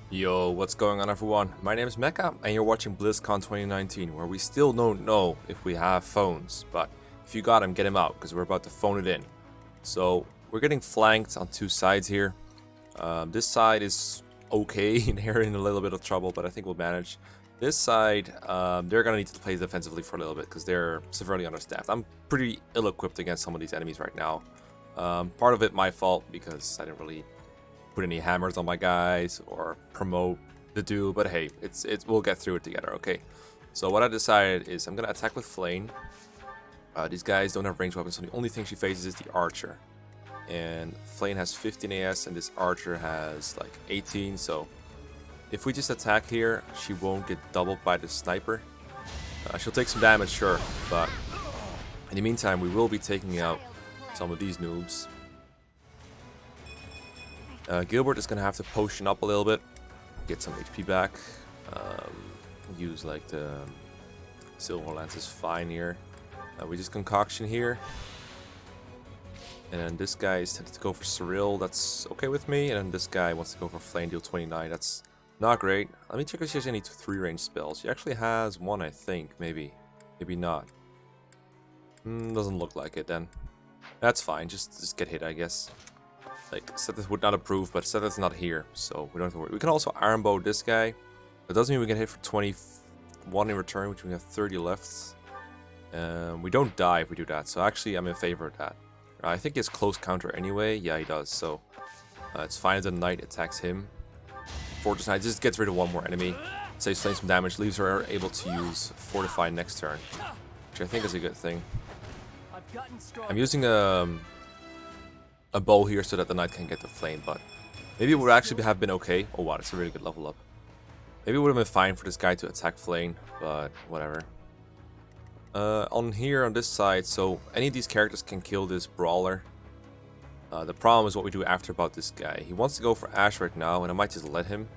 Yo, what's going on everyone? My name is Mekkah and you're watching BlizzCon 2019 where we still don't know if we have phones, but if you got him, get him out because we're about to phone it in. So we're getting flanked on two sides here. This side is okay and they're in a little bit of trouble, but I think we'll manage. This side, they're going to need to play defensively for a little bit because they're severely understaffed. I'm pretty ill-equipped against some of these enemies right now. Part of it my fault because I didn't really put any hammers on my guys or promote the duel, but hey, we'll get through it together, okay? So what I decided is I'm gonna attack with Flame. These guys don't have ranged weapons, so the only thing she faces is the archer. And Flame has 15 AS and this archer has like 18, so if we just attack here, she won't get doubled by the sniper. She'll take some damage, sure, but in the meantime, we will be taking out some of these noobs. Gilbert is going to have to potion up a little bit, get some HP back, use like the Silver Lance is fine here. We just concoction here. And then this guy is tempted to go for Cyril, that's okay with me. And then this guy wants to go for Flame, deal 29, that's not great. Let me check if she has any 3 range spells. She actually has one, I think, maybe not. Doesn't look like it then. That's fine, just get hit, I guess. Like, Sethith would not approve, but Sethith's not here, so we don't have to worry. We can also Iron Bow this guy. That doesn't mean we can hit for 21 in return, which we have 30 left. We don't die if we do that, so actually I'm in favor of that. I think he has close counter anyway. Yeah, he does, so it's fine if the knight attacks him. Fortress Knight just gets rid of one more enemy, saves Flame some damage, leaves her able to use Fortify next turn, which I think is a good thing. I'm using a bow here so that the knight can get the flame, but maybe it would actually have been okay. Oh wow, that's a really good level up. Maybe it would have been fine for this guy to attack flame, but whatever. On here, on this side, so any of these characters can kill this brawler. The problem is what we do after about this guy. He wants to go for Ashe right now, and I might just let him.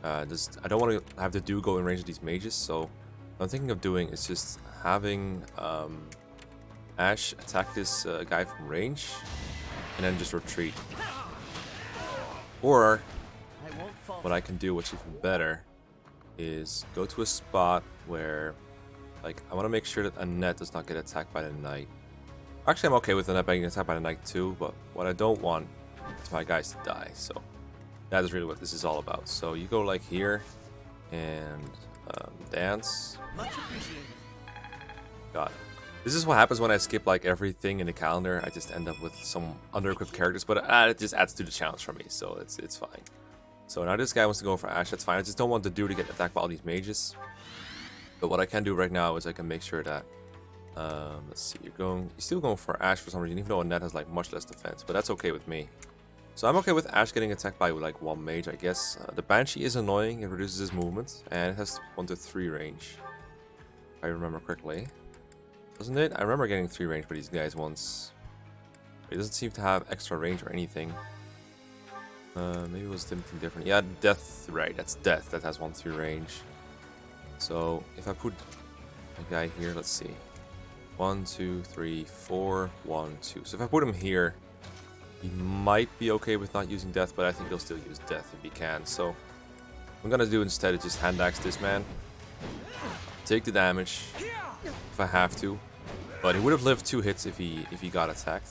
I don't want to have the dude go in range of these mages, so what I'm thinking of doing is just having Ashe attack this guy from range, and then just retreat. Or what I can do, which is even better, is go to a spot where, like, I want to make sure that Annette does not get attacked by the knight. Actually, I'm okay with Annette being attacked by the knight too, but what I don't want is my guys to die. So that is really what this is all about. So you go like here and dance. Got it. This is what happens when I skip like everything in the calendar. I just end up with some under-equipped characters, but it just adds to the challenge for me, so it's fine. So now this guy wants to go for Ashe, that's fine. I just don't want the dude to get attacked by all these mages. But what I can do right now is I can make sure that, let's see, you're still going for Ashe for some reason, even though Annette has like much less defense, but that's okay with me. So I'm okay with Ashe getting attacked by like one mage, I guess. The Banshee is annoying, it reduces his movement, and it has 1 to 3 range, if I remember correctly. Doesn't it? I remember getting 3 range for these guys once. It doesn't seem to have extra range or anything. Maybe it was something different. Yeah, death, right, that's death that has 1-3 range. So if I put a guy here, let's see. 1, 2, 3, 4, 1, 2. So if I put him here, he might be okay with not using death, but I think he'll still use death if he can. So what I'm gonna do instead is just hand axe this man. Take the damage if I have to, but he would have lived 2 hits if he got attacked.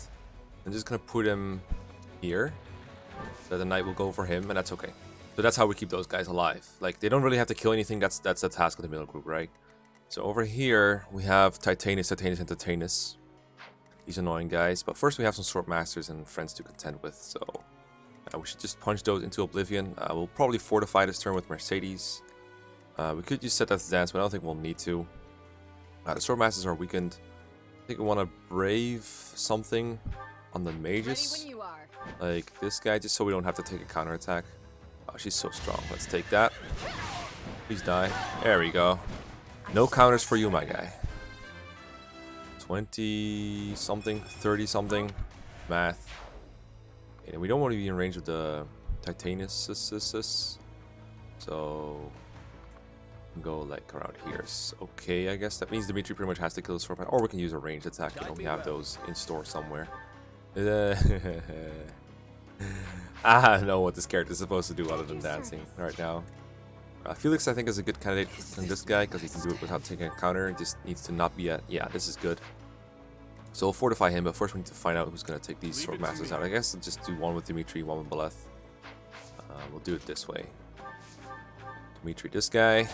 I'm just gonna put him here so that the knight will go for him, and that's okay. So that's how we keep those guys alive. Like, they don't really have to kill anything. That's the task of the middle group, right? So over here we have Titanus, and Titanus. These annoying guys, but first we have some sword masters and friends to contend with. So we should just punch those into oblivion. We'll probably fortify this turn with Mercedes. We could just set that to dance, but I don't think we'll need to. The sword masters are weakened. I think we want to brave something on the mages, like this guy, just so we don't have to take a counterattack. Oh, she's so strong. Let's take that. Please die. There we go. No counters for you, my guy. 20 something, 30 something, math. And we don't want to be in range of the Titanus, so go like around here. Okay, I guess that means Dimitri pretty much has to kill the sword, or we can use a ranged attack. You know, we have those in store somewhere. I don't know what this character is supposed to do other than dancing right now. Felix, I think, is a good candidate than this guy because he can do it without taking a counter. He just needs to not be at. Yeah, this is good. So we'll fortify him, but first we need to find out who's going to take these sword masters out. I guess I'll just do one with Dimitri, one with Beleth. We'll do it this way. Dimitri, this guy.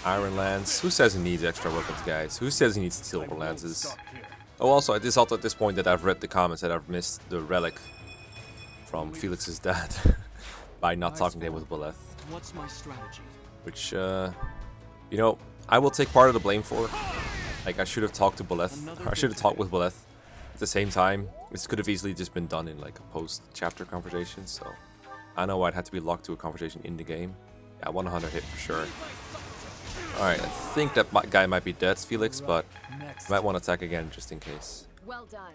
Iron Lance. Who says he needs extra weapons, guys? Who says he needs silver lances? Oh, also, it is also at this point that I've read the comments that I've missed the relic from Felix's dad by not talking to him with Beleth. What's my strategy? Which, you know, I will take part of the blame for. Like, I should have talked to Beleth. Or I should have talked with Beleth at the same time. This could have easily just been done in, like, a post-chapter conversation, so... I know I'd have to be locked to a conversation in the game. Yeah, 100 hit for sure. Alright, I think that guy might be dead, Felix, but I might want to attack again just in case. Well done.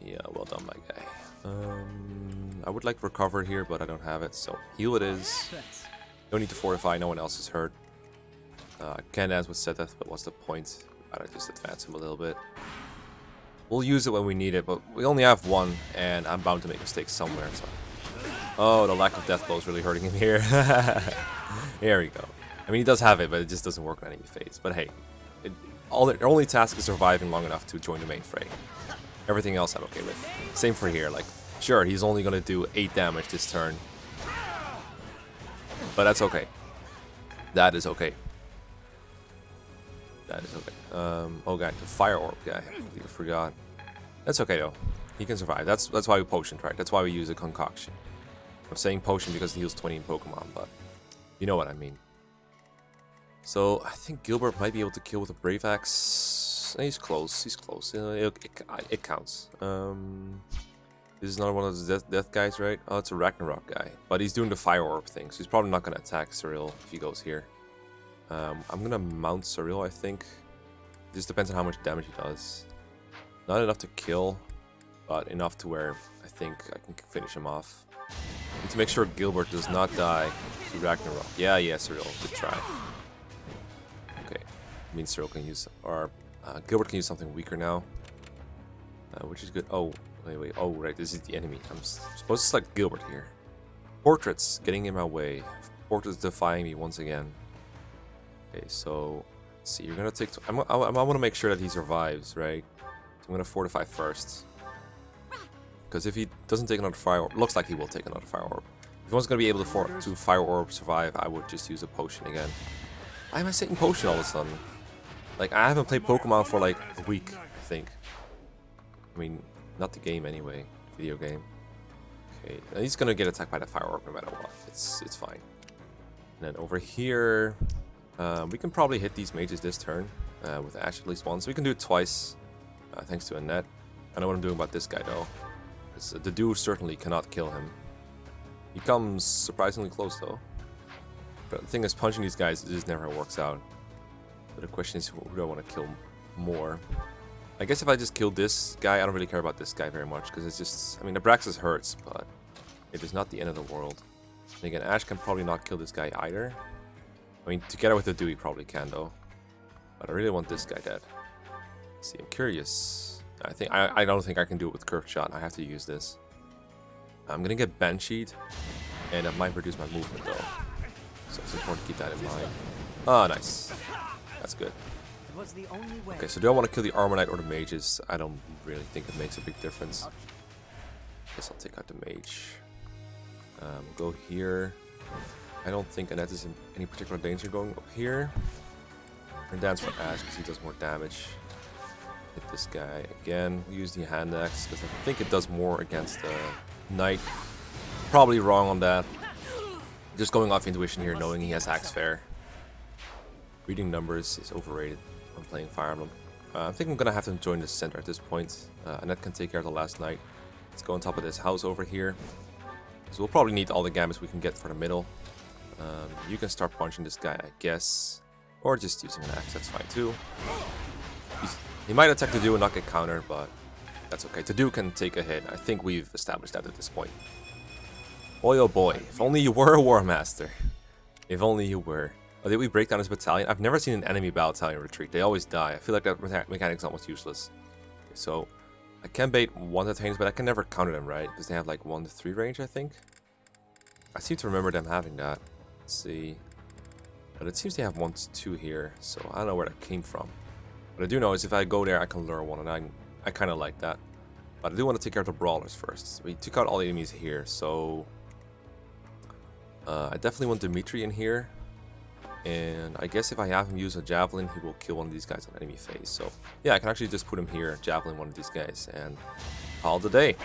Yeah, well done, my guy. I would like recover here, but I don't have it, so heal it is. Don't need to fortify, no one else is hurt. Can't dance with Setheth, but what's the point? I'd just advance him a little bit. We'll use it when we need it, but we only have one, and I'm bound to make mistakes somewhere, so... Oh, the lack of death blow is really hurting him here. Here we go. I mean, he does have it, but it just doesn't work on any phase. But hey, their only task is surviving long enough to join the main fray. Everything else I'm okay with. Same for here. Like, sure, he's only going to do 8 damage this turn. But that's okay. That is okay. That is okay. Oh, guy, the fire orb guy. I completely forgot. That's okay, though. He can survive. That's why we potioned, right? That's why we use a concoction. I'm saying potion because it heals 20 in Pokemon, but you know what I mean. So I think Gilbert might be able to kill with a Brave Axe. He's close. He's close. It counts. This is another one of those death guys, right? Oh, it's a Ragnarok guy, but he's doing the Fire Orb thing, so he's probably not going to attack Cyril if he goes here. I'm going to mount Cyril, I think. It just depends on how much damage he does. Not enough to kill, but enough to where I think I can finish him off. Need to make sure Gilbert does not die to Ragnarok. Yeah, Cyril, good try. Okay, I mean Cyril can use, or Gilbert can use something weaker now, which is good. Oh, wait, oh right, this is the enemy. I'm supposed to select Gilbert here. Portraits getting in my way. Portraits defying me once again. Okay, so let's see. You're gonna take. I want to make sure that he survives, right? So I'm gonna fortify first. Because if he doesn't take another Fire Orb, looks like he will take another Fire Orb. If he was going to be able to Fire Orb survive, I would just use a potion again. Why am I saying potion all of a sudden? Like, I haven't played Pokemon for like a week, I think. I mean, not the game anyway, video game. Okay, and he's going to get attacked by the Fire Orb no matter what. It's fine. And then over here, we can probably hit these mages this turn with Ash at least once. We can do it twice, thanks to Annette. I know what I'm doing about this guy though. The dude certainly cannot kill him. He comes surprisingly close though. But the thing is, punching these guys, it just never works out. But the question is, who do I want to kill more? I guess if I just kill this guy, I don't really care about this guy very much. Because it's just, I mean, Abraxas hurts, but it is not the end of the world. And again, Ash can probably not kill this guy either. I mean, together with the Dewey probably can though. But I really want this guy dead. Let's see, I'm curious. I don't think I can do it with Curved Shot. I have to use this. I'm gonna get Bansheed, and it might reduce my movement though. So it's important to keep that in mind. Ah, nice. That's good. Okay, so do I want to kill the Armor Knight or the mages? I don't really think it makes a big difference. Guess I'll take out the mage. Go here. I don't think Annette is in any particular danger going up here. And dance for Ash because he does more damage. Hit this guy again. We'll use the hand axe because I think it does more against the knight. Probably wrong on that. Just going off intuition here, knowing he has axe fair. Reading numbers is overrated when playing Fire Emblem. I think I'm gonna have to join the center at this point. Annette can take care of the last knight. Let's go on top of this house over here. So we'll probably need all the gambits we can get for the middle. You can start punching this guy, I guess, or just using an axe. That's fine too. He might attack the Dew and not get countered, but that's okay. The Dew can take a hit. I think we've established that at this point. Boy, oh boy. If only you were a War Master. If only you were. Oh, did we break down his battalion? I've never seen an enemy battalion retreat. They always die. I feel like that mechanic's almost useless. Okay, so, I can bait 1 Titaniums, but I can never counter them, right? Because they have like 1 to 3 range, I think. I seem to remember them having that. Let's see. But it seems they have 1 to 2 here, so I don't know where that came from. What I do know is if I go there, I can lure one, and I kind of like that. But I do want to take care of the brawlers first. We took out all the enemies here, so I definitely want Dimitri in here. And I guess if I have him use a javelin, he will kill one of these guys on enemy phase. So yeah, I can actually just put him here, javelin one of these guys, and call it a day.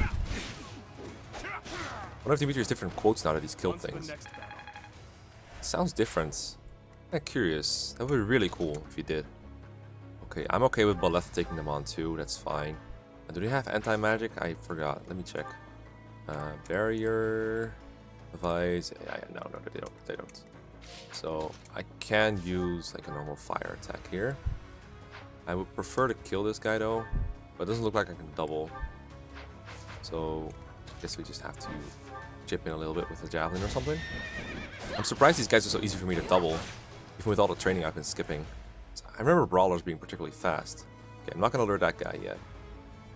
What if Dimitri has different quotes now that he's killed things? Sounds different. I'm curious. That would be really cool if he did. Okay, I'm okay with Baleth taking them on too. That's fine. And do they have anti-magic? I forgot. Let me check. Barrier, device. Yeah, no, they don't. They don't. So I can use like a normal fire attack here. I would prefer to kill this guy though, but it doesn't look like I can double. So I guess we just have to chip in a little bit with a javelin or something. I'm surprised these guys are so easy for me to double, even with all the training I've been skipping. I remember brawlers being particularly fast. Okay, I'm not gonna lure that guy yet.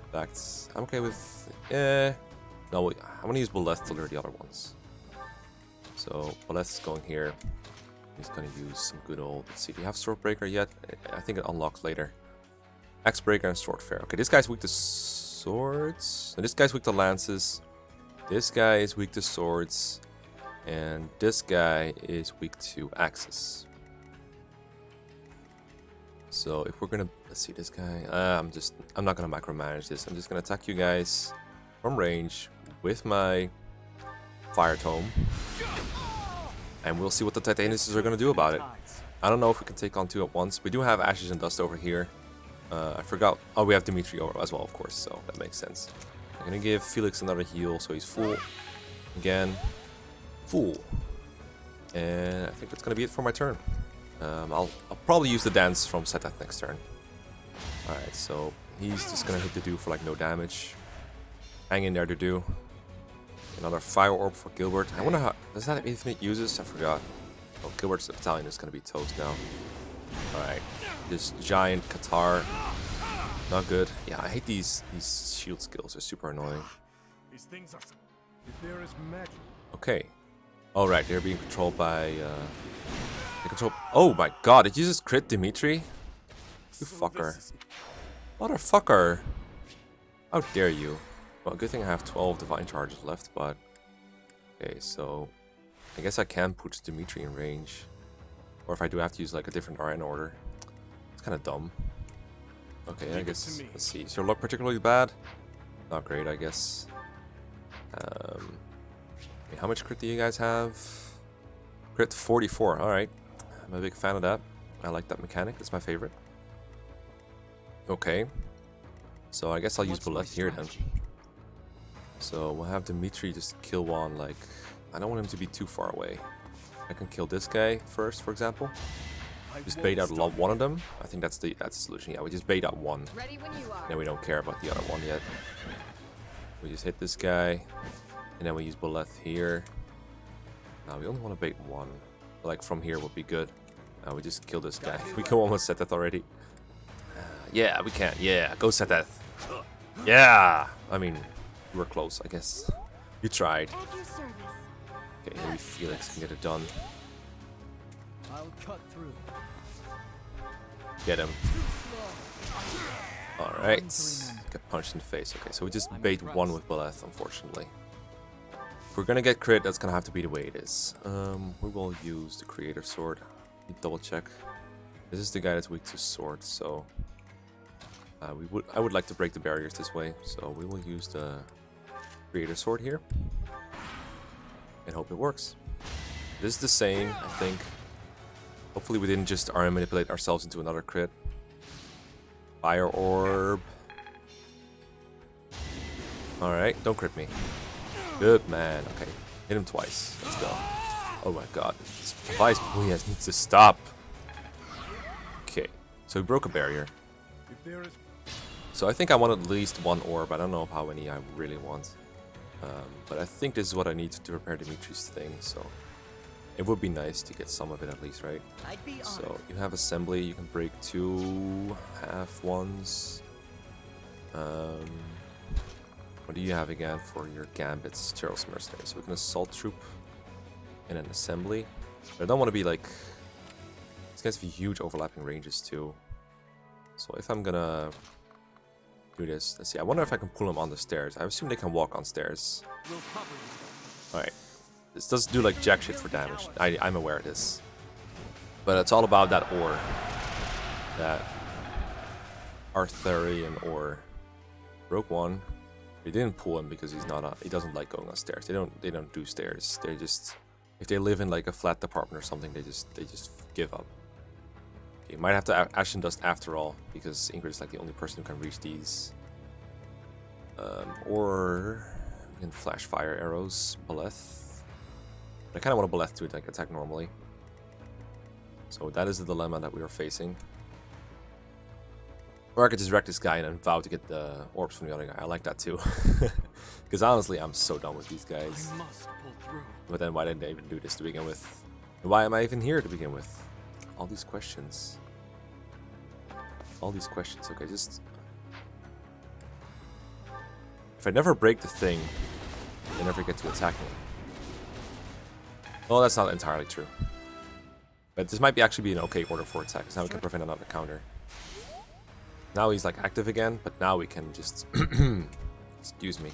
In fact, I'm okay with no, I'm gonna use Baleth to lure the other ones. So Baleth's going here. He's gonna use some good old. Let's see, do you have Swordbreaker yet? I think it unlocks later. Axebreaker and Swordfair. Okay, this guy's weak to swords. And this guy's weak to lances. This guy is weak to swords. And this guy is weak to axes. So if we're gonna, let's see, this guy. I'm not gonna micromanage this. I'm just gonna attack you guys from range with my Fire Tome. And we'll see what the Titaniuses are going to do about it. I don't know if we can take on 2 at once. We do have Ashes and Dust over here. I forgot. Oh, we have Dimitri over as well, of course. So that makes sense. I'm going to give Felix another heal so he's full. Again. Full. And I think that's going to be it for my turn. I'll probably use the dance from Setath next turn. Alright, so he's just going to hit the dude for like no damage. Hang in there, to do. Another Fire Orb for Gilbert. I wonder how... Does that have infinite uses? I forgot. Oh, Gilbert's battalion is going to be toast now. Alright. This giant Qatar. Not good. Yeah, I hate these shield skills. They're super annoying. These things are... If there is magic. Okay. Alright, they're being controlled by... They control... Oh my god, did you just crit Dimitri? You fucker. Motherfucker. How dare you? Well, good thing I have 12 divine charges left, but... Okay, so... I guess I can put Dimitri in range. Or if I do have to use like a different RN order. It's kind of dumb. Okay, I guess... Let's see. Is your luck particularly bad? Not great, I guess. How much crit do you guys have? Crit 44, alright. I'm a big fan of that. I like that mechanic, it's my favorite. Okay. So I guess I'll use Baleth here then. So we'll have Dimitri just kill one, like... I don't want him to be too far away. I can kill this guy first, for example. Just bait out one of them. I think that's the solution. Yeah, we just bait out one. Ready when you are. Then we don't care about the other one yet. We just hit this guy. And then we use Baleth here. Now we only want to bait one. Like from here would be good. Now we just kill this guy. We can almost set that already. Yeah, we can. Yeah, go set that. Yeah! I mean, you were close, I guess. You tried. Okay, maybe Felix can get it done. I'll cut through. Get him. Alright. Get punched in the face. Okay, so we just bait one with Baleth, unfortunately. If we're gonna get crit, that's gonna have to be the way it is. We will use the Creator Sword. Double check. This is the guy that's weak to swords, so... I would like to break the barriers this way, so we will use the Creator Sword here. And hope it works. This is the same, I think. Hopefully we didn't just RM manipulate ourselves into another crit. Fire Orb. Alright, don't crit me. Good man. Okay, hit him twice. Let's go. Oh my god. This device needs to stop. Okay, so we broke a barrier. So I think I want at least one orb. I don't know how many I really want. But I think this is what I need to repair Dimitri's thing, so... It would be nice to get some of it at least, right? So you have assembly, you can break 2 half ones. What do you have again for your gambits? Terrell's mercenaries. So we can assault troop and an assembly. But I don't want to be like... These guys have huge overlapping ranges too. So if I'm gonna do this, let's see. I wonder if I can pull them on the stairs. I assume they can walk on stairs. Alright. This doesn't do like jack shit for damage. I'm aware of this. But it's all about that ore. That Arthurian ore. Broke one. We didn't pull him because he's not. He doesn't like going on stairs. They don't do stairs. They just, if they live in like a flat apartment or something, they just give up. Okay, might have to Ashen Dust after all because Ingrid is like the only person who can reach these. Or we can flash fire arrows. Beleth. I kind of want to Beleth to like attack normally. So that is the dilemma that we are facing. Or I could just wreck this guy and then vow to get the orbs from the other guy. I like that too. Because honestly, I'm so done with these guys. But then why didn't they even do this to begin with? And why am I even here to begin with? All these questions. All these questions. Okay, just... If I never break the thing, they never get to attack me. Well, that's not entirely true. But this might actually be an okay order for attack, because now we can prevent another counter. Now he's like active again, but now we can just... Excuse me.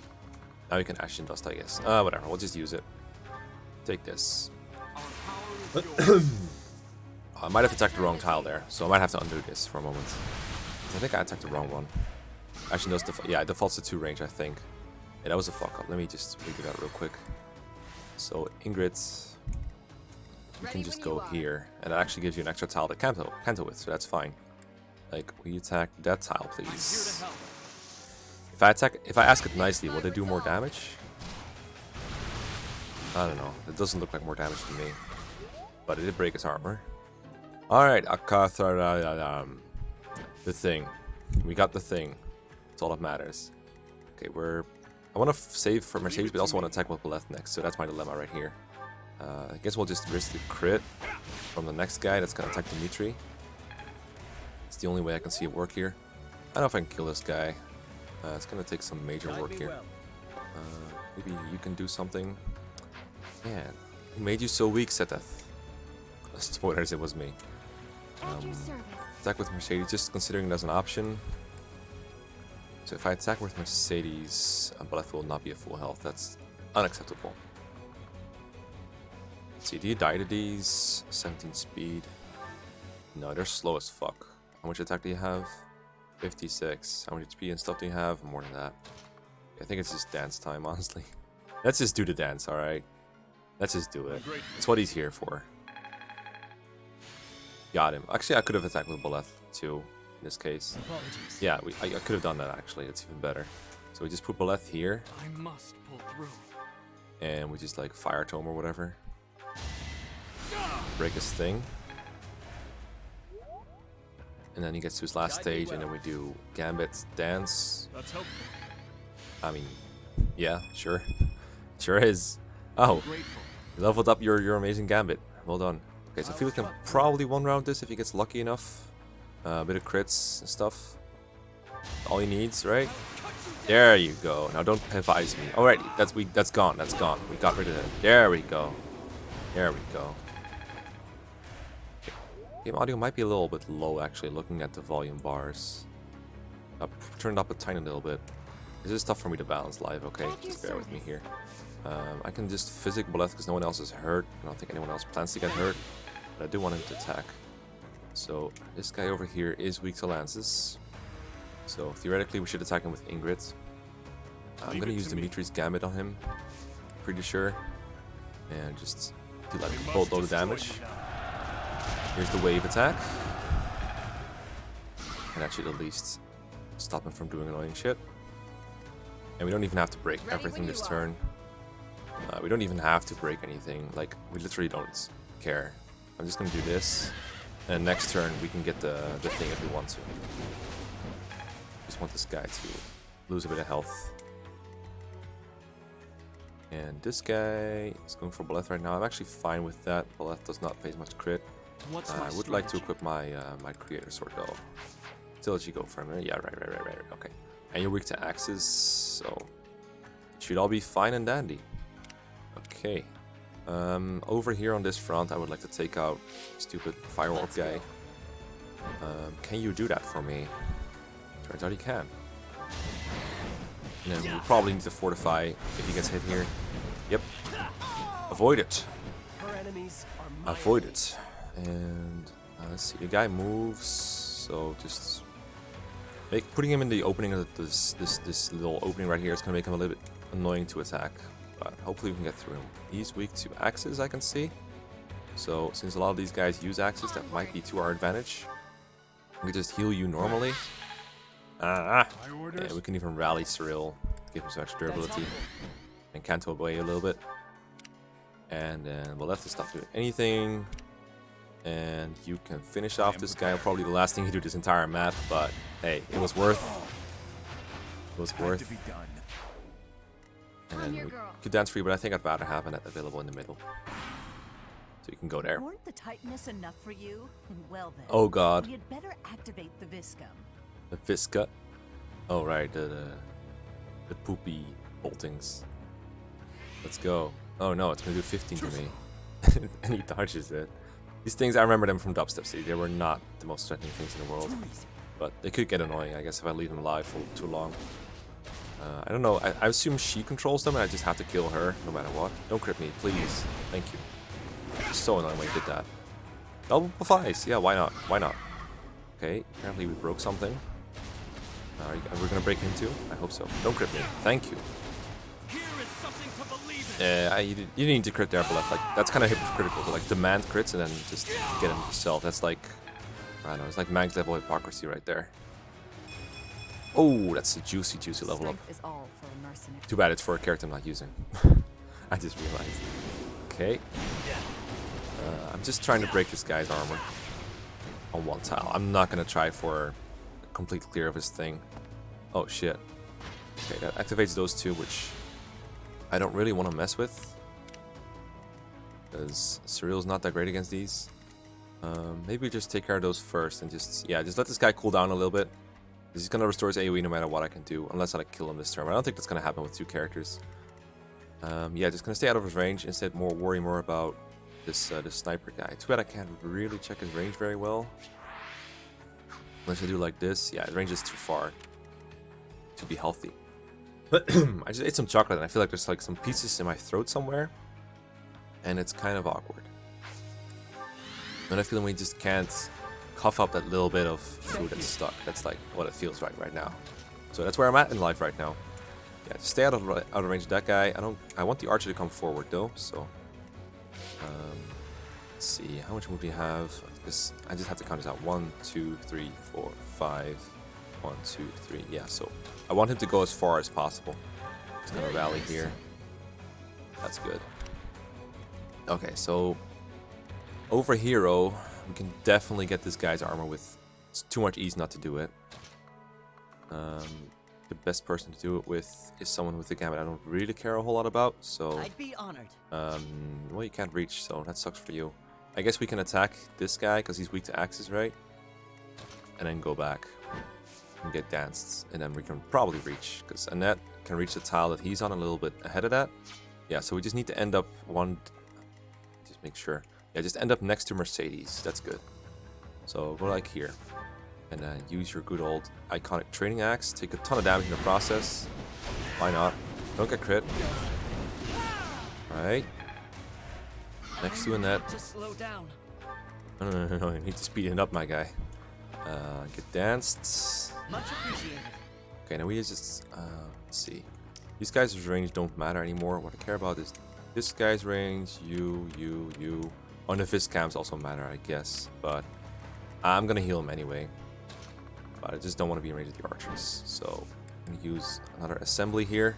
Now we can Ashen Dust, I guess. Whatever, we'll just use it. Take this. I might have attacked the wrong tile there, so I might have to undo this for a moment. I think I attacked the wrong one. Ashen Dust, yeah, it defaults to 2 range, I think. Yeah, that was a fuck up. Let me just redo that real quick. So, Ingrid... You can just go here, and that actually gives you an extra tile to canto with, so that's fine. Like, will you attack that tile, please? If I ask it nicely, will they do more damage? I don't know. It doesn't look like more damage to me. But it did break his armor. Alright, the thing. We got the thing. That's all that matters. Okay, I want to save for Mercedes, but I also want to attack with Beleth next, so that's my dilemma right here. I guess we'll just risk the crit from the next guy that's going to attack Dimitri. It's the only way I can see it work here. I don't know if I can kill this guy. It's going to take some major work here. Maybe you can do something. Man, who made you so weak, Setheth? Spoilers, it was me. Attack with Mercedes, just considering it as an option. So if I attack with Mercedes, Beleth will not be at full health. That's unacceptable. Let's see, do you die to these? 17 speed. No, they're slow as fuck. How much attack do you have? 56. How much HP and stuff do you have? More than that. I think it's just dance time, honestly. Let's just do the dance, alright? Let's just do it. It's what he's here for. Got him. Actually, I could have attacked with Beleth too, in this case. Apologies. Yeah, I could have done that actually. It's even better. So we just put Beleth here. I must pull through. And we just like fire tome or whatever. Break his thing. And then he gets to his last stage, and then we do Gambit Dance. That's helpful. I mean, yeah, sure. Sure is. Oh, you leveled up your amazing Gambit. Well done. Okay, so I feel we can probably one-round this if he gets lucky enough. A bit of crits and stuff. All he needs, right? There you go. Now don't advise me. Alright, that's gone. That's gone. We got rid of it. There we go. There we go. Game audio might be a little bit low, actually, looking at the volume bars. I've turned up a tiny little bit. This is tough for me to balance live, okay? Just bear with me here. I can just physic Beleth because no one else is hurt. I don't think anyone else plans to get hurt. But I do want him to attack. So, this guy over here is weak to lances. So, theoretically, we should attack him with Ingrid. I'm going to use Dimitri's Gambit on him. Pretty sure. And just do like a boatload of damage. Here's the wave attack. And that should at least stop him from doing annoying shit. And we don't even have to break everything this turn. We don't even have to break anything. Like, we literally don't care. I'm just gonna do this. And next turn we can get the thing if we want to. Just want this guy to lose a bit of health. And this guy is going for Beleth right now. I'm actually fine with that. Beleth does not face much crit. I would like to equip my my creator sword though. Still let you go for him. Yeah, right. Okay. And you're weak to axes, so Should all be fine and dandy. Okay. Over here on this front, I would like to take out stupid fire orb guy. Can you do that for me? Turns out he can. And then we'll probably need to fortify if he gets hit here. Yep. Avoid it. Avoid it. And let's see. The guy moves, so just putting him in the opening of this little opening right here is gonna make him a little bit annoying to attack. But hopefully we can get through him. He's weak to axes, I can see. So since a lot of these guys use axes, that might be to our advantage. We can just heal you normally. Yeah, we can even rally Cyril, give him some extra durability, and canto away a little bit. And then we'll let this not do anything. And you can finish off this guy. Probably the last thing you do this entire map, but hey, it was worth. It was worth. And then we could dance free, but I think I'd rather have it available in the middle. So you can go there. Weren't the tightness enough for you? Well then. Oh god. You'd better activate the Viscum. The Visca. Oh right, the poopy boltings. Let's go. Oh no, it's gonna do 15 to me. And he dodges it. These things, I remember them from Dubstep City. They were not the most threatening things in the world. But they could get annoying, I guess, if I leave them alive for too long. I don't know. I assume she controls them and I just have to kill her no matter what. Don't crit me, please. Thank you. It's so annoying when you did that. Double buff. Yeah, why not? Why not? Okay, apparently we broke something. We're gonna break him too? I hope so. Don't crit me. Thank you. Yeah, you didn't need to crit there, but like that's kind of hypocritical to like demand crits and then just get them yourself. That's like, I don't know, it's like max level hypocrisy right there. Oh, that's a juicy level up. Too bad it's for a character I'm not using. I just realized. Okay. I'm just trying to break this guy's armor on one tile. I'm not gonna try for a complete clear of his thing. Oh shit. Okay, that activates those two, which I don't really want to mess with, because Cyril's not that great against these. Maybe just take care of those first and just let this guy cool down a little bit. He's gonna restore his AoE no matter what I can do, unless I kill him this turn. I don't think that's gonna happen with two characters. Yeah, just gonna stay out of his range. Instead, worry more about this sniper guy. Too bad I can't really check his range very well. Unless I do like this. Yeah, his range is too far to be healthy. But I just ate some chocolate and I feel like there's like some pieces in my throat somewhere, and it's kind of awkward. And I feel like we just can't cough up that little bit of food that's stuck. That's like what it feels right now. So that's where I'm at in life right now. Yeah, just stay out of range of that guy. I want the archer to come forward though. So let's see, how much would we have? Because I just have to count this out. 1, 2, 3, 4, 5. 1, 2, 3. Yeah, so I want him to go as far as possible. He's gonna rally here. That's good. Okay, so over hero, we can definitely get this guy's armor with too much ease not to do it. The best person to do it with is someone with the gambit I don't really care a whole lot about. So I'd be honored. Well, you can't reach, so that sucks for you. I guess we can attack this guy because he's weak to axes, right? And then go back and get danced, and then we can probably reach, because Annette can reach the tile that he's on a little bit ahead of that. Yeah, so we just need to end up just make sure. Yeah, just end up next to Mercedes. That's good. So go like here, and then use your good old iconic training axe. Take a ton of damage in the process. Why not? Don't get crit. Alright. Next to Annette. Just slow down. No, you need to speed it up, my guy. Get danced. Much appreciated. Okay, now we just let's see. These guys' range don't matter anymore. What I care about is this guy's range. You. Oh, and the fist cams also matter, I guess. But I'm gonna heal him anyway. But I just don't want to be in range of the archers. So I'm gonna use another assembly here.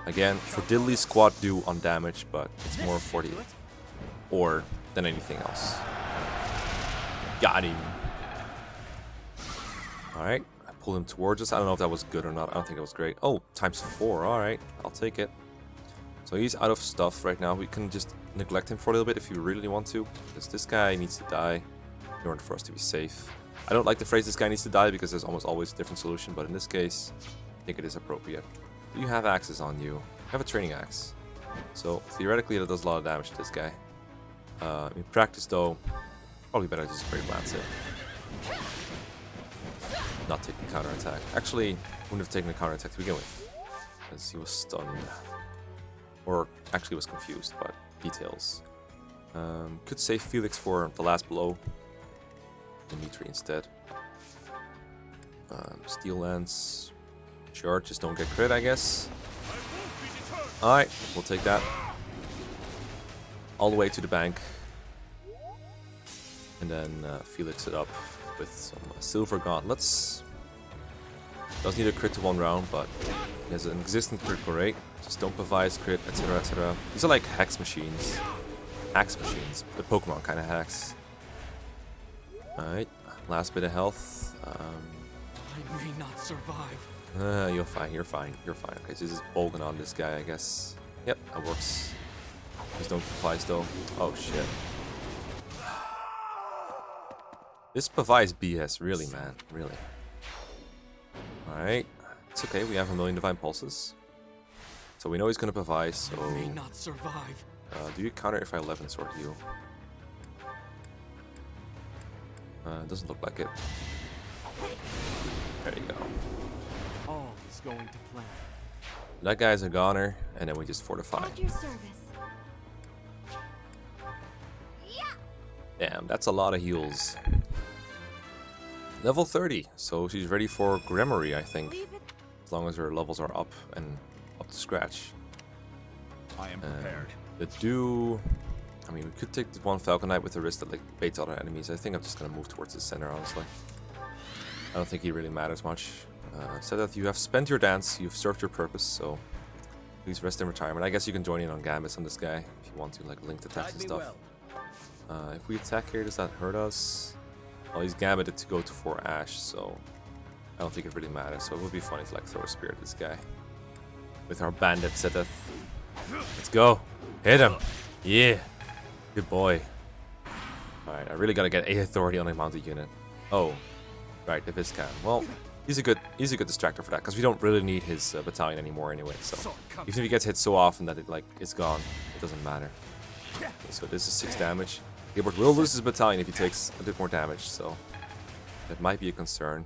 Again, for diddly squat do on damage, but it's more for the ore than anything else. Got him. Alright, I pulled him towards us. I don't know if that was good or not. I don't think it was great. Oh, ×4. Alright, I'll take it. So he's out of stuff right now. We can just neglect him for a little bit if you really want to, because this guy needs to die in order for us to be safe. I don't like the phrase this guy needs to die because there's almost always a different solution, but in this case, I think it is appropriate. Do you have axes on you? have a training axe. So theoretically that does a lot of damage to this guy. In practice though, probably better to just break lance it. Not take the counter attack. Actually, wouldn't have taken the counter attack to begin with, because he was stunned. Or actually was confused, but details. Could save Felix for the last blow. Dimitri instead. Steel lance. Sure, just don't get crit, I guess. Alright, we'll take that. All the way to the bank. And then Felix it up with some silver gauntlets. Does need a crit to 1 round, but he has an existing critical rate. Just don't provide crit, etc, etc. These are like hex machines. Axe machines. The Pokemon kind of hacks. Alright, last bit of health. I may not survive. You're fine, you're fine, you're fine. Okay, so this is bolting on this guy, I guess. Yep, that works. Just don't provide though. Oh shit. This Pavai is BS, really, man, really. Alright, it's okay, we have a million Divine Pulses. So we know he's gonna Pavai, so... I may not survive. do you counter if I 11 sword you? Doesn't look like it. There you go. All is going to plan. That guy's a goner, and then we just fortify. At your service. Damn, that's a lot of heals. Level 30, so she's ready for Gremory, I think. Leave it. As long as her levels are up and up to scratch. I am prepared. The do... I mean, we could take the one Falcon Knight with the wrist that like baits other enemies. I think I'm just gonna move towards the center, honestly. I don't think he really matters much. Said that you have spent your dance, you've served your purpose, so please rest in retirement. I guess you can join in on Gambits on this guy if you want to, like linked attacks and stuff. If we attack here, does that hurt us? Well, he's Gambited to go to 4 Ash, so I don't think it really matters. So it would be funny to like throw a spear at this guy with our bandit Seteth. Let's go, hit him, yeah, good boy. All right, I really gotta get 8 authority on a mounted unit. Oh, right, the Viscount. Well, he's a good distractor for that because we don't really need his battalion anymore anyway. So even if he gets hit so often that it like is gone, it doesn't matter. Okay, so this is 6 damage. Gilbert will lose his battalion if he takes a bit more damage, so that might be a concern.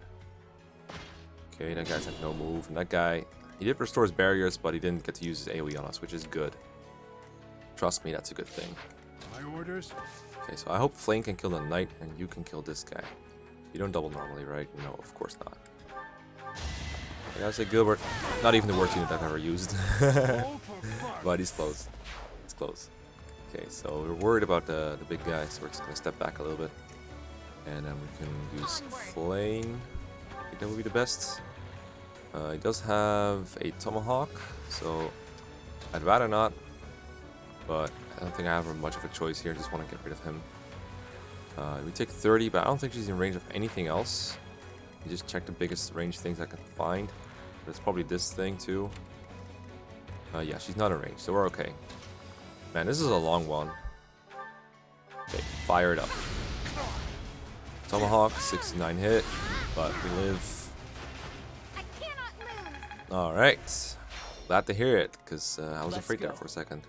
Okay, that guy's had no move, and that guy, he did restore his barriers, but he didn't get to use his AoE on us, which is good. Trust me, that's a good thing. My orders. Okay, so I hope Flame can kill the knight, and you can kill this guy. You don't double normally, right? No, of course not. I gotta say, Gilbert, not even the worst unit I've ever used. But he's close. It's close. Okay, so we're worried about the big guy, so we're just gonna step back a little bit. And then we can use Flame. I think that would be the best. He does have a Tomahawk, so I'd rather not. But I don't think I have much of a choice here, just want to get rid of him. We take 30, but I don't think she's in range of anything else. You just check the biggest range things I can find. There's probably this thing too. Yeah, she's not in range, so we're okay. Man, this is a long one. Okay, fire it up. Tomahawk, 69 hit, but we live. I cannot lose. Alright. Glad to hear it, because I was afraid there for a second.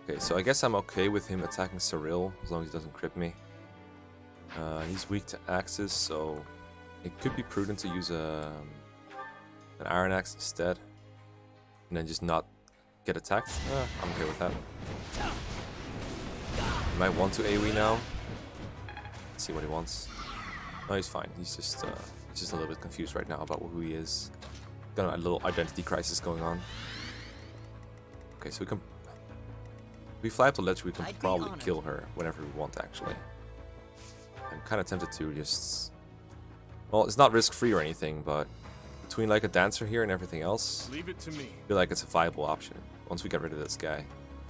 Okay, so I guess I'm okay with him attacking Cyril, as long as he doesn't crit me. He's weak to axes, so it could be prudent to use an iron axe instead. And then just not get attacked. I'm okay with that. He might want to AoE now. Let's see what he wants. No, he's fine. He's just a little bit confused right now about who he is. Got a little identity crisis going on. Okay, so we can... If we fly up the ledge, we can probably kill her whenever we want, actually. I'm kind of tempted to just... Well, it's not risk-free or anything, but between like a dancer here and everything else, Leave it to me. I feel like it's a viable option once we get rid of this guy.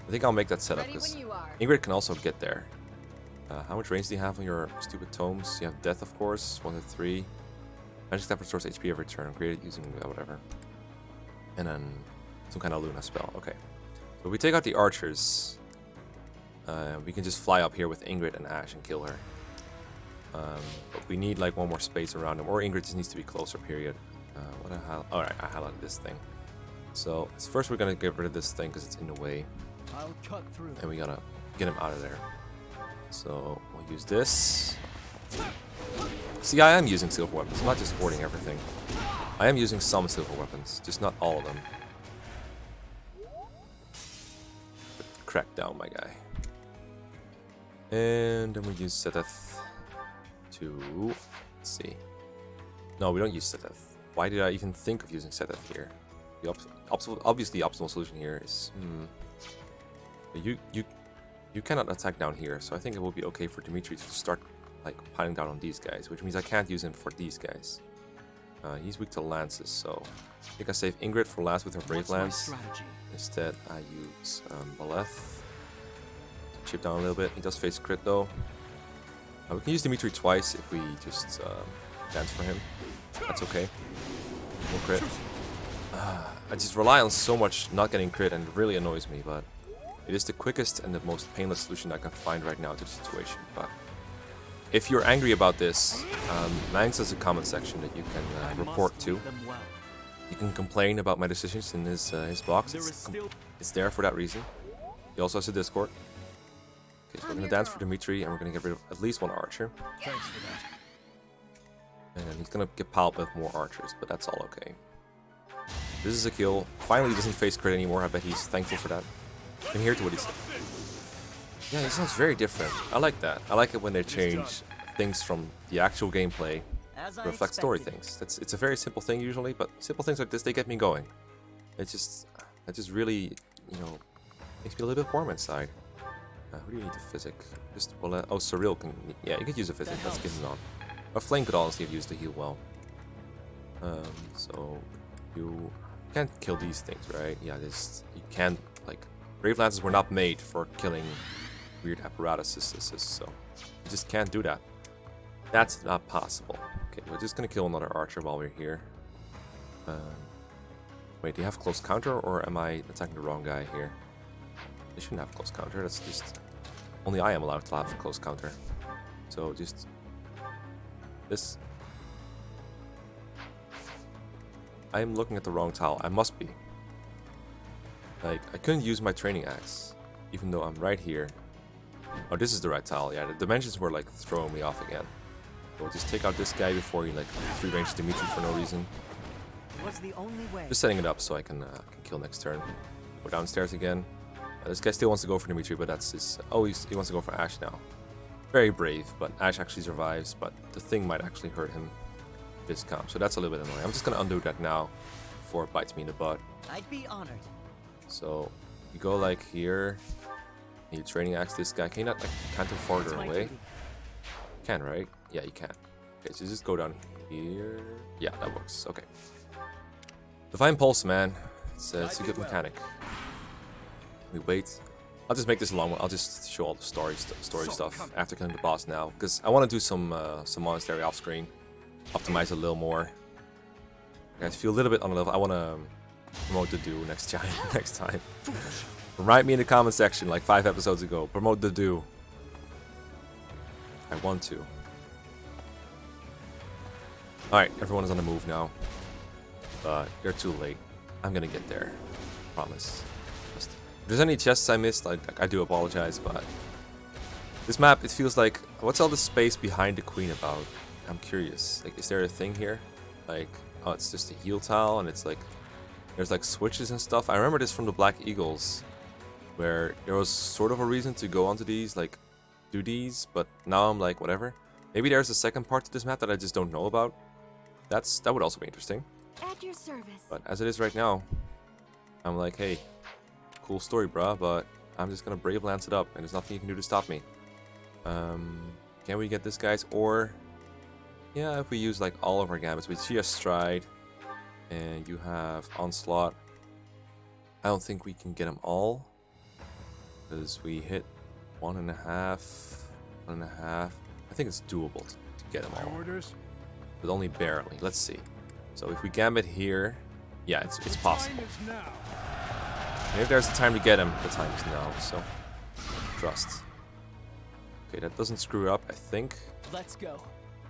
I think I'll make that setup because Ingrid can also get there. How much range do you have on your stupid tomes? You have Death, of course, 1 to 3. Magic Staff restores HP every turn, created using whatever. And then some kind of Luna spell. Okay. So if we take out the archers, we can just fly up here with Ingrid and Ash and kill her. But we need like one more space around him, or Ingrid just needs to be closer, period. What the hell? Alright, I highlighted this thing. So first we're gonna get rid of this thing because it's in the way, I'll cut through. and we gotta get him out of there. So we'll use this. See, I am using silver weapons. I'm not just hoarding everything. I am using some silver weapons, just not all of them. Crack down, my guy. And then we use Seteth to... Let's see. No, we don't use Seteth. Why did I even think of using Seteth here? The obviously, the optimal solution here is... You cannot attack down here, so I think it will be okay for Dimitri to start like piling down on these guys, which means I can't use him for these guys. He's weak to lances, so I think I save Ingrid for last with her Brave Lance. Instead, I use Baleth to chip down a little bit. He does face crit though. We can use Dimitri twice if we just dance for him. That's okay. No crit. I just rely on so much not getting crit, and it really annoys me, but it is the quickest and the most painless solution I can find right now to the situation. But if you're angry about this, Mangs has a comment section that you can report to. You can complain about my decisions in his box. It's there for that reason. He also has a Discord. Okay, so we're gonna dance for Dimitri, and we're gonna get rid of at least one archer. Thanks for that. And then he's gonna get piled with more archers, but that's all okay. This is a kill. Finally, he doesn't face crit anymore. I bet he's thankful for that. You can hear to what he said. Yeah, he sounds very different. I like that. I like it when they change things from the actual gameplay to reflect story things. It's a very simple thing usually, but simple things like this, they get me going. It just really, you know, makes me a little bit warm inside. Who do you need to physic? Just well, oh, Surreal can. Yeah, you could use a physic. Let's get him on. A Flame could honestly have used the heal well. So you can't kill these things, right? Yeah, you can't like. Brave Lances were not made for killing weird apparatuses, so you just can't do that. That's not possible. Okay, we're just gonna kill another archer while we're here. Wait, do you have close counter, or am I attacking the wrong guy here? They shouldn't have close counter. That's just only I am allowed to have close counter. So just this. I am looking at the wrong tile. I must be. Like, I couldn't use my training axe, even though I'm right here. Oh, this is the right tile. Yeah, the dimensions were like throwing me off again. So we'll just take out this guy before he like free range Dimitri for no reason. Was the only way. Just setting it up so I can kill next turn. Go downstairs again. This guy still wants to go for Dimitri, but that's his. Oh, he wants to go for Ashe now. Very brave, but Ashe actually survives. But the thing might actually hurt him this comp, so that's a little bit annoying. I'm just gonna undo that now before it bites me in the butt. I'd be honored. So you go like here. You training axe this guy. Can you not like counter farther away? Can, right? Yeah, you can. Okay, so just go down here. Yeah, that works. Okay. Divine Pulse, man. It's a good mechanic. We wait. I'll just make this a long one. I'll just show all the story stuff after killing the boss now, because I want to do some monastery off screen, optimize a little more. Guys, feel a little bit on the level. I want to promote the do next time. Write me in the comment section like 5 episodes ago. Promote the do. I want to. Alright, everyone is on the move now. But they're too late. I'm gonna get there. Promise. If there's any chests I missed, I do apologize, but this map, it feels like, what's all the space behind the queen about? I'm curious. Like, is there a thing here? Like, oh, it's just a heal tile, and it's like, there's like switches and stuff. I remember this from the Black Eagles, where there was sort of a reason to go onto these, like, do these, but now I'm like, whatever. Maybe there's a second part to this map that I just don't know about. That would also be interesting. At your service. But as it is right now, I'm like, hey, cool story, bruh, but I'm just gonna Brave Lance it up, and there's nothing you can do to stop me. Can we get this guys? Or, yeah, if we use like all of our gambits, we see a Stride, and you have Onslaught. I don't think we can get them all, because we hit 1.5. I think it's doable to get them all, but only barely. Let's see. So if we gambit here, yeah, it's possible. And if there's the time to get him, the time is now. So trust. Okay, that doesn't screw it up, I think. Let's go.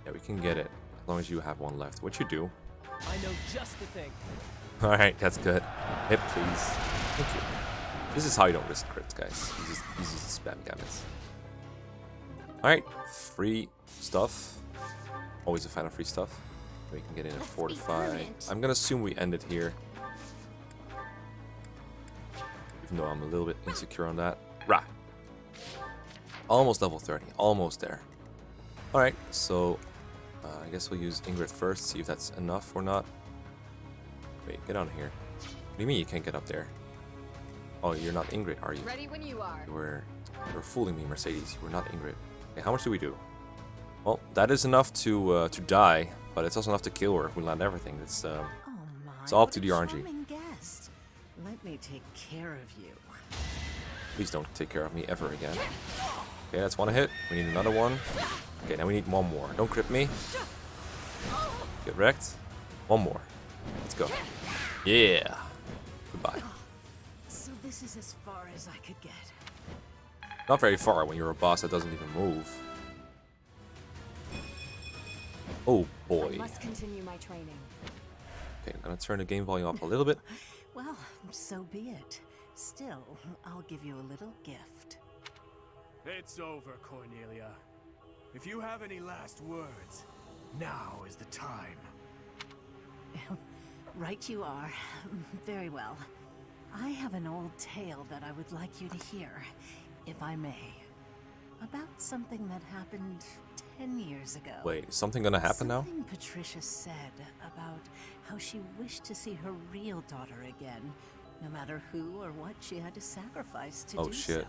Yeah, we can get it as long as you have one left, which you do. I know just the thing. Alright, that's good. Hit, please. Thank you. This is how you don't risk crits, guys. You just spam gamuts. Alright, free stuff. Always a fan of free stuff. We can get in a fortify. I'm gonna assume we end it here. Even though I'm a little bit insecure on that. Rah! Almost level 30. Almost there. Alright, so I guess we'll use Ingrid first, see if that's enough or not. Wait, get on here. What do you mean you can't get up there? Oh, you're not Ingrid, are you? Ready when you are. You were fooling me, Mercedes. You were not Ingrid. Okay, how much do we do? Well, that is enough to die, but it's also enough to kill her if we land everything. It's Oh my, it's all up what to a the RNG. charming guest. Let me take care of you. Please don't take care of me ever again. Okay, that's one hit. We need another one. Okay, now we need one more. Don't crit me. Get wrecked. One more. Let's go. Yeah. Goodbye. So this is as far as I could get. Not very far when you're a boss that doesn't even move. Oh boy. I must continue my training. Okay, I'm gonna turn the game volume up a little bit. Well, so be it. Still, I'll give you a little gift. It's over, Cornelia. If you have any last words, now is the time. Right you are. Very well. I have an old tale that I would like you to hear, if I may. About something that happened 10 years ago. Wait, something gonna happen now? Something Patricia said about how she wished to see her real daughter again, no matter who or what she had to sacrifice to do shit. so.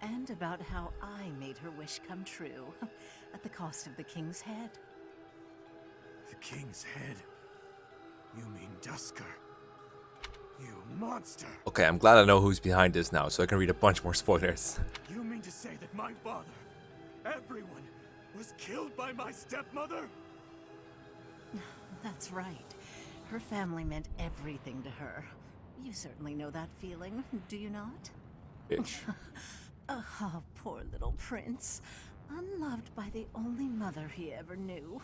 And about how I made her wish come true, at the cost of the king's head. The king's head? You mean Dusker? You monster! Okay, I'm glad I know who's behind this now, so I can read a bunch more spoilers. You mean to say that my father, everyone, was killed by my stepmother? That's right. Her family meant everything to her. You certainly know that feeling, do you not? Bitch. Oh, poor little prince. Unloved by the only mother he ever knew.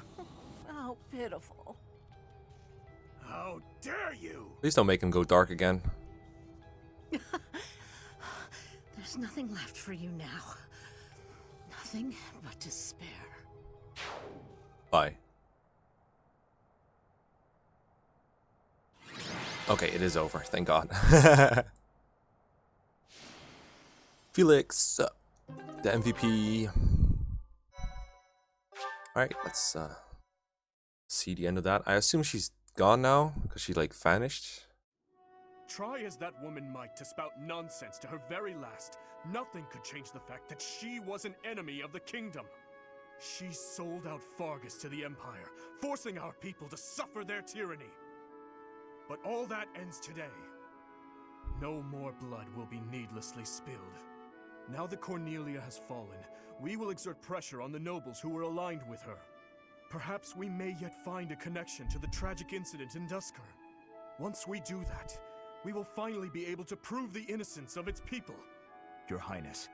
How pitiful. How dare you! Please don't make him go dark again. There's nothing left for you now. Nothing but despair. Bye. Okay, it is over. Thank God. Felix, the MVP. Alright, let's see the end of that. I assume she's gone now, because she, like, vanished. Try as that woman might to spout nonsense to her very last, nothing could change the fact that she was an enemy of the kingdom. She sold out Fargus to the Empire, forcing our people to suffer their tyranny. But all that ends today. No more blood will be needlessly spilled. Now that Cornelia has fallen, we will exert pressure on the nobles who were aligned with her. Perhaps we may yet find a connection to the tragic incident in Dusker. Once we do that, we will finally be able to prove the innocence of its people. Your Highness,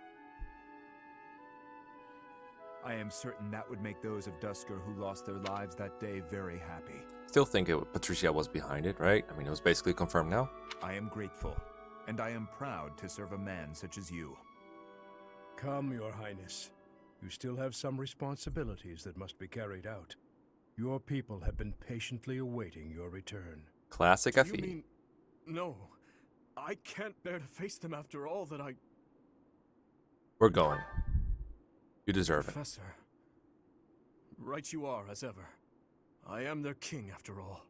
I am certain that would make those of Dusker who lost their lives that day very happy. Still think Patricia was behind it, right? I mean, it was basically confirmed now. I am grateful, and I am proud to serve a man such as you. Come, Your Highness. You still have some responsibilities that must be carried out. Your people have been patiently awaiting your return. Classic You FE. mean... No. I can't bear to face them after all that I... We're going. You deserve it. Professor. Right you are, as ever. I am their king, after all.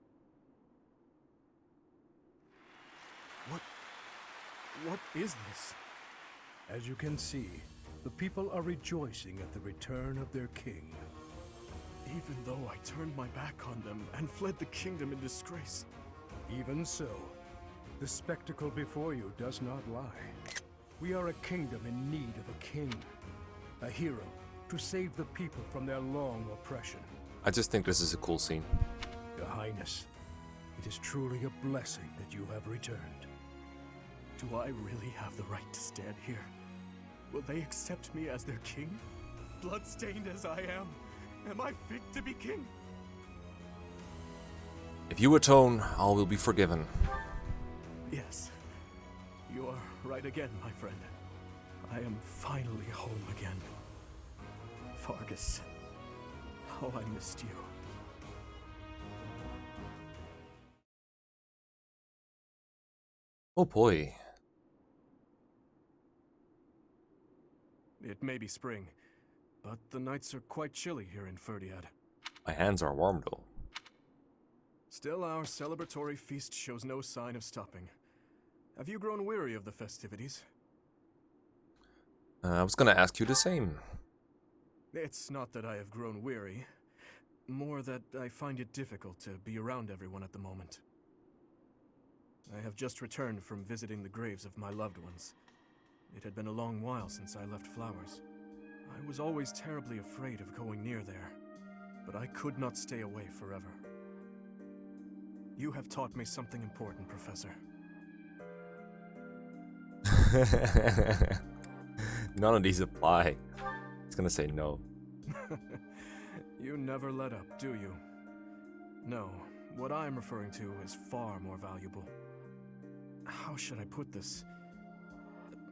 What is this? As you can see, the people are rejoicing at the return of their king. Even though I turned my back on them and fled the kingdom in disgrace. Even so, the spectacle before you does not lie. We are a kingdom in need of a king, a hero to save the people from their long oppression. I just think this is a cool scene. Your Highness, it is truly a blessing that you have returned. Do I really have the right to stand here? Will they accept me as their king? Bloodstained as I am I fit to be king? If you atone, all will be forgiven. Yes. You are right again, my friend. I am finally home again. Fargus, how I missed you. Oh boy. It may be spring, but the nights are quite chilly here in Ferdiad. My hands are warm though. Still, our celebratory feast shows no sign of stopping. Have you grown weary of the festivities? I was gonna ask you the same. It's not that I have grown weary, more that I find it difficult to be around everyone at the moment. I have just returned from visiting the graves of my loved ones. It had been a long while since I left Flowers. I was always terribly afraid of going near there, but I could not stay away forever. You have taught me something important, Professor. None of these apply. It's gonna say no. You never let up, do you? No, what I'm referring to is far more valuable. How should I put this?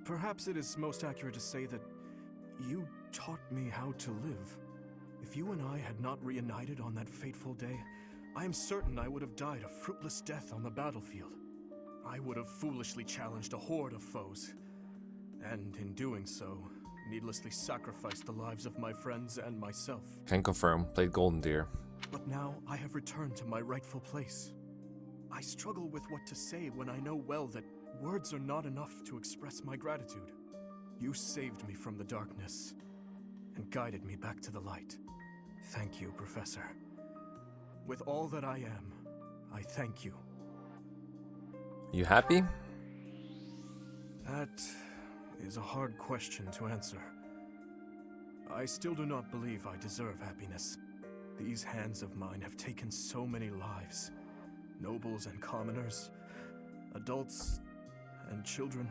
Perhaps it is most accurate to say that you taught me how to live. If you and I had not reunited on that fateful day, I am certain I would have died a fruitless death on the battlefield. I would have foolishly challenged a horde of foes, and in doing so, needlessly sacrificed the lives of my friends and myself. Can confirm, played Golden Deer. But now I have returned to my rightful place. I struggle with what to say when I know well that words are not enough to express my gratitude. You saved me from the darkness and guided me back to the light. Thank you, Professor. With all that I am, I thank you. You happy? That is a hard question to answer. I still do not believe I deserve happiness. These hands of mine have taken so many lives. Nobles and commoners, adults and children.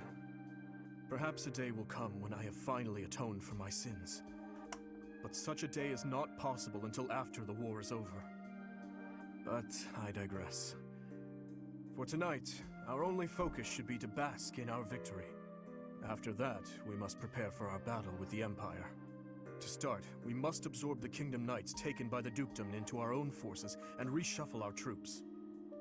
Perhaps a day will come when I have finally atoned for my sins. But such a day is not possible until after the war is over. But I digress. For tonight, our only focus should be to bask in our victory. After that, we must prepare for our battle with the Empire. To start, we must absorb the Kingdom Knights taken by the Dukedom into our own forces and reshuffle our troops.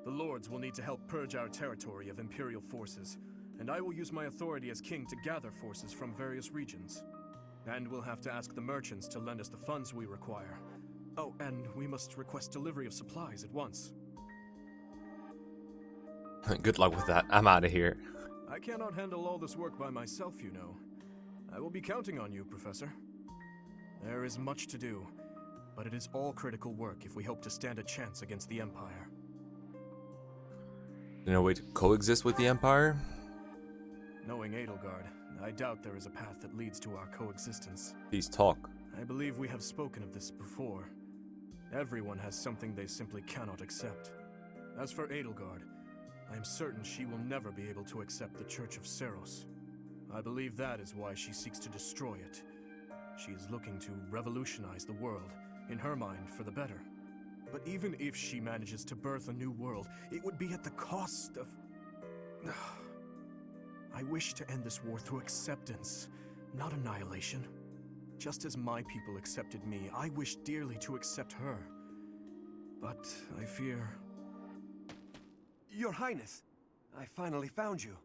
The Lords will need to help purge our territory of Imperial forces, and I will use my authority as king to gather forces from various regions. And we'll have to ask the merchants to lend us the funds we require. Oh, and we must request delivery of supplies at once. Good luck with that. I'm out of here. I cannot handle all this work by myself, you know. I will be counting on you, Professor. There is much to do, but it is all critical work if we hope to stand a chance against the Empire. No way to coexist with the Empire? Knowing Edelgard, I doubt there is a path that leads to our coexistence. Please talk. I believe we have spoken of this before. Everyone has something they simply cannot accept. As for Edelgard, I am certain she will never be able to accept the Church of Seros. I believe that is why she seeks to destroy it. She is looking to revolutionize the world, in her mind, for the better. But even if she manages to birth a new world, it would be at the cost of... I wish to end this war through acceptance, not annihilation. Just as my people accepted me, I wish dearly to accept her. But I fear... Your Highness, I finally found you.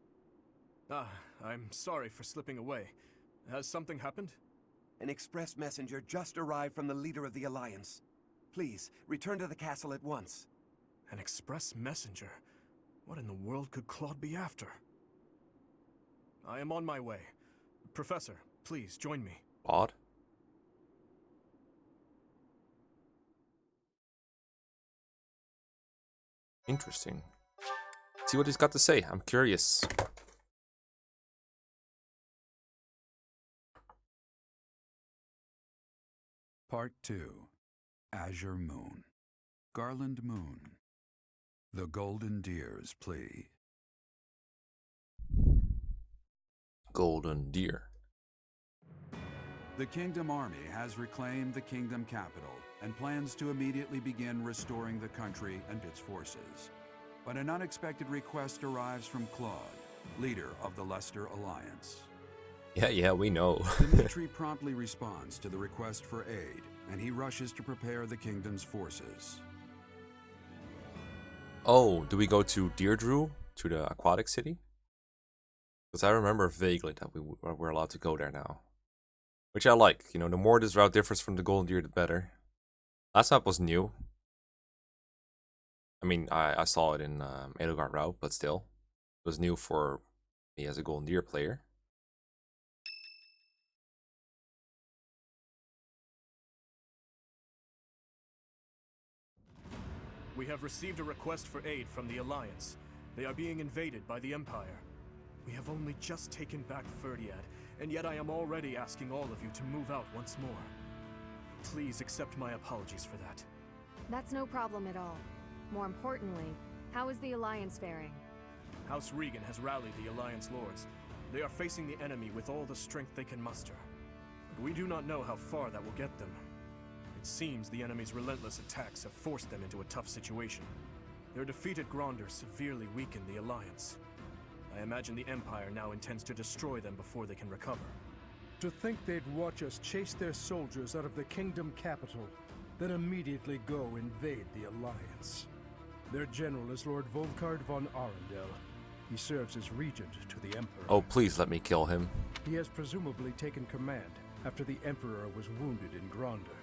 Ah, I'm sorry for slipping away. Has something happened? An express messenger just arrived from the leader of the Alliance. Please, return to the castle at once. An express messenger? What in the world could Claude be after? I am on my way. Professor, please join me. Odd. Interesting. See what he's got to say. I'm curious. Part 2. Azure Moon. Garland Moon. The Golden Deer's Plea. Golden Deer. The Kingdom Army has reclaimed the Kingdom capital and plans to immediately begin restoring the country and its forces. But an unexpected request arrives from Claude, leader of the Leicester Alliance. Yeah, we know. Dimitri promptly responds to the request for aid, and he rushes to prepare the kingdom's forces. Oh, do we go to Deirdre, to the aquatic city? Because I remember vaguely that we're allowed to go there now. Which I like, you know, the more this route differs from the Golden Deer, the better. Last map was new. I mean, I saw it in Edelgard route, but still. It was new for me as a Golden Deer player. We have received a request for aid from the Alliance. They are being invaded by the Empire. We have only just taken back Ferdiad, and yet I am already asking all of you to move out once more. Please accept my apologies for that. That's no problem at all. More importantly, how is the Alliance faring? House Regan has rallied the Alliance Lords. They are facing the enemy with all the strength they can muster. But we do not know how far that will get them. It seems the enemy's relentless attacks have forced them into a tough situation. Their defeated Gronder severely weakened the Alliance. I imagine the Empire now intends to destroy them before they can recover. To think they'd watch us chase their soldiers out of the kingdom capital, then immediately go invade the Alliance. Their general is Lord Volkard von Arundel. He serves as regent to the Emperor. Oh, please let me kill him. He has presumably taken command after the Emperor was wounded in Gronder.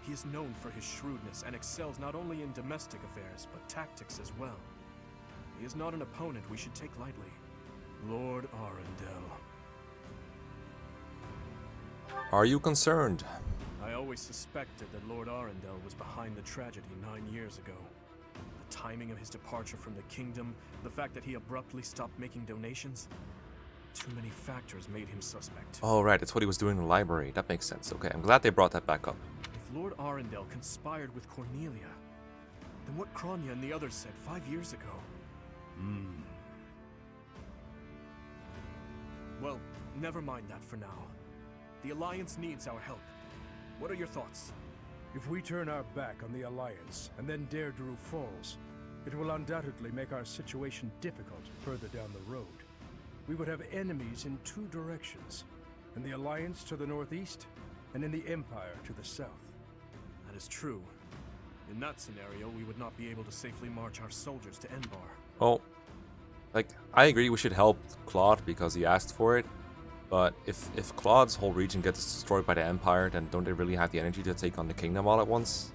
He is known for his shrewdness and excels not only in domestic affairs, but tactics as well. He is not an opponent we should take lightly. Lord Arundel. Are you concerned? I always suspected that Lord Arundel was behind the tragedy 9 years ago. The timing of his departure from the kingdom, the fact that he abruptly stopped making donations. Too many factors made him suspect. Oh, right, that's what he was doing in the library. That makes sense. Okay, I'm glad they brought that back up. If Lord Arundel conspired with Cornelia, then what Kronya and the others said 5 years ago? Well, never mind that for now. The Alliance needs our help. What are your thoughts? If we turn our back on the Alliance, and then Deirdre falls, it will undoubtedly make our situation difficult further down the road. We would have enemies in 2 directions, in the Alliance to the northeast, and in the Empire to the south. That is true. In that scenario, we would not be able to safely march our soldiers to Enbar. Well, like, I agree we should help Claude because he asked for it. But if Claude's whole region gets destroyed by the Empire, then don't they really have the energy to take on the kingdom all at once?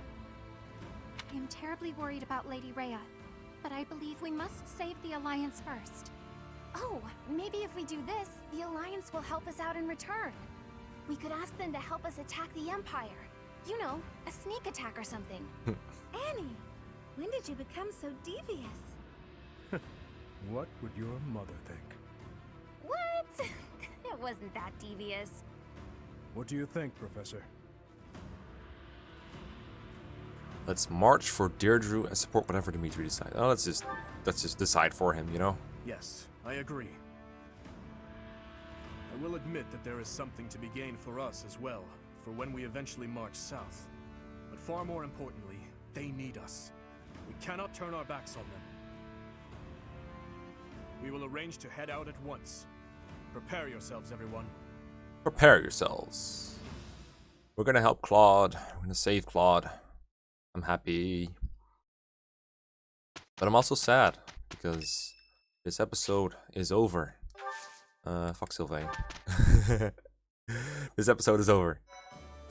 I am terribly worried about Lady Rhea, but I believe we must save the Alliance first. Oh, maybe if we do this, the Alliance will help us out in return. We could ask them to help us attack the Empire. You know, a sneak attack or something. Annie, when did you become so devious? What would your mother think? What? It wasn't that devious. What do you think, Professor? Let's march for Deirdre and support whatever Dimitri decides. Oh, let's just decide for him, you know? Yes, I agree. I will admit that there is something to be gained for us as well, for when we eventually march south. But far more importantly, they need us. We cannot turn our backs on them. We will arrange to head out at once. Prepare yourselves, everyone. Prepare yourselves. We're gonna help Claude. We're gonna save Claude. I'm happy. But I'm also sad because this episode is over. Fuck Sylvain. This episode is over.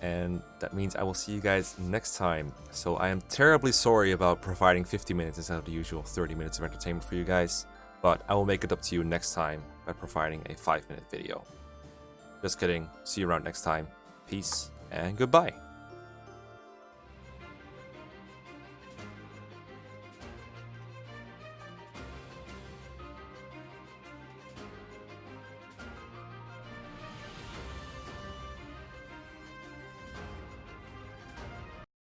And that means I will see you guys next time. So I am terribly sorry about providing 50 minutes instead of the usual 30 minutes of entertainment for you guys. But I will make it up to you next time by providing a 5-minute video. Just kidding. See you around next time. Peace and goodbye.